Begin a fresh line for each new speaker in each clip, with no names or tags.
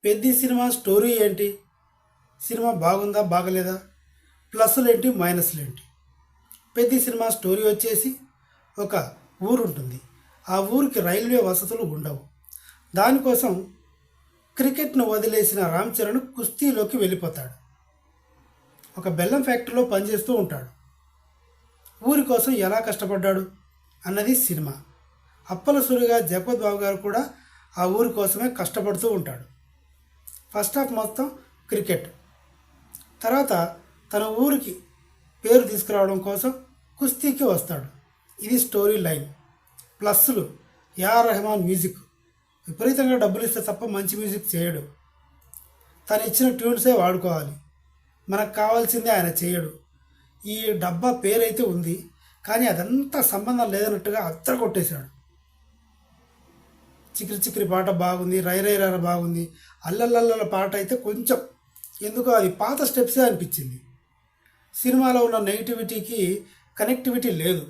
Peddi cinema story ఏంటి? Cinema బాగుందా బాగలేదా? ప్లస్సులు ఏంటి మైనస్లు ఏంటి? పెద్ది సినిమా స్టోరీ వచ్చేసి ఒక ఊరు ఉంటుంది. ఆ ఊరికి రైల్వే వసతులు ఉండవు. దానికోసం క్రికెట్ను వదిలేసిన రామ్ చరణ్ కుస్తీలోకి వెళ్ళిపోతాడు. ఒక బెల్లం ఫ్యాక్టరీలో పనిచేస్తూ ఉంటాడు. ఊరి కోసం ఎలా కష్టపడ్డాడు అన్నది సినిమా. అప్పల సూరిగా జగపత్ బాబు గారు కూడా ఆ ఊరి కోసమే కష్టపడుతూ ఉంటాడు. ఫస్ట్ హాఫ్ మొత్తం క్రికెట్. తర్వాత తన ఊరికి పేరు తీసుకురావడం కోసం కుస్తీకి వస్తాడు. ఇది స్టోరీ లైన్. ప్లస్సులు ఏఆర్ రెహమాన్ మ్యూజిక్. విపరీతంగా డబ్బులు ఇస్తే తప్ప మంచి మ్యూజిక్ చేయడు. తను ఇచ్చిన ట్యూన్సే వాడుకోవాలి. మనకు కావాల్సిందే ఆయన చేయడు. ఈ డబ్బా పేరైతే ఉంది, కానీ అదంతా సంబంధం లేదన్నట్టుగా అత్తర కొట్టేశాడు. చిక్రి చిక్రి పాట బాగుంది, రై రై ర బాగుంది. అల్లల్లల్ల పాట అయితే కొంచెం ఎందుకో అది పాత స్టెప్సే అనిపించింది. సినిమాలో ఉన్న నెగిటివిటీకి కనెక్టివిటీ లేదు.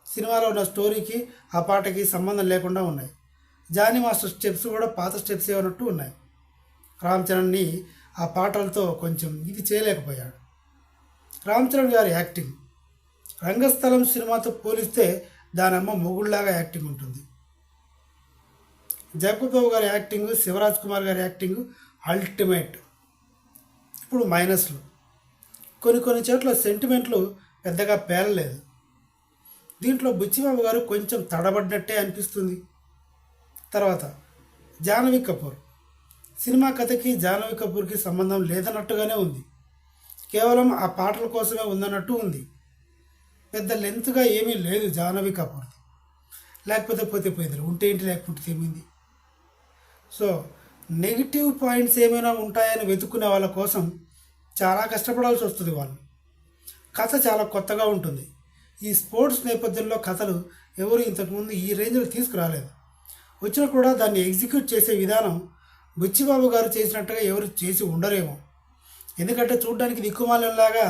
సినిమాలో ఉన్న స్టోరీకి ఆ పాటకి సంబంధం లేకుండా ఉన్నాయి. జానీ మాస్టర్ స్టెప్స్ కూడా పాత స్టెప్స్ ఏమన్నట్టు ఉన్నాయి. రామ్ చరణ్ని ఆ పాటలతో కొంచెం ఇది చేయలేకపోయాడు. రామ్ చరణ్ గారి యాక్టింగ్ రంగస్థలం సినిమాతో పోలిస్తే దానమ్మ మొగుళ్లాగా యాక్టింగ్ ఉంటుంది. జగపత్ బాబు గారి యాక్టింగ్, శివరాజ్ కుమార్ గారి యాక్టింగ్ అల్టిమేట్. ఇప్పుడు మైనస్లు. కొన్ని చోట్ల సెంటిమెంట్లు పెద్దగా పేలలేదు. దీంట్లో బుచ్చిబాబు గారు కొంచెం తడబడినట్టే అనిపిస్తుంది. తర్వాత జాహ్నవి కపూర్. సినిమా కథకి జాహ్నవి కపూర్కి సంబంధం లేదన్నట్టుగానే ఉంది. కేవలం ఆ పాటల కోసమే ఉందన్నట్టు ఉంది. పెద్ద లెంత్గా ఏమీ లేదు జాహ్నవి కపూర్ది. లేకపోతే పోతే ఉంటే ఏంటి, లేకపోతే ఏమైంది. సో నెగిటివ్ పాయింట్స్ ఏమైనా ఉంటాయని వెతుక్కునే వాళ్ళ కోసం చాలా కష్టపడాల్సి వస్తుంది. వాళ్ళు కథ చాలా కొత్తగా ఉంటుంది. ఈ స్పోర్ట్స్ నేపథ్యంలో కథలు ఎవరు ఇంతకుముందు ఈ రేంజ్లో తీసుకురాలేదు. వచ్చినా కూడా దాన్ని ఎగ్జిక్యూట్ చేసే విధానం బుచ్చిబాబు గారు చేసినట్టుగా ఎవరు చేసి ఉండరేమో. ఎందుకంటే చూడడానికి దిక్కుమాలంలాగా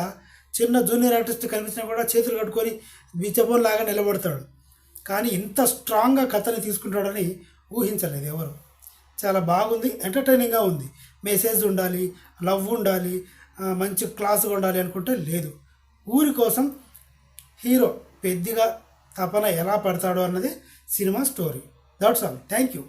చిన్న జూనియర్ ఆర్టిస్ట్ కనిపించినా కూడా చేతులు కట్టుకొని బిచ్చబోన్లాగా నిలబడతాడు. కానీ ఇంత స్ట్రాంగ్గా కథని తీసుకుంటాడని ఊహించలేదు ఎవరు. చాలా బాగుంది, ఎంటర్టైనింగ్గా ఉంది. మెసేజ్ ఉండాలి, లవ్ ఉండాలి, మంచి క్లాస్గా ఉండాలి అనుకుంటే లేదు. ఊరి కోసం హీరో పెద్దగా తపన ఎలా పడతాడో అన్నది cinema story. That's all. Thank you.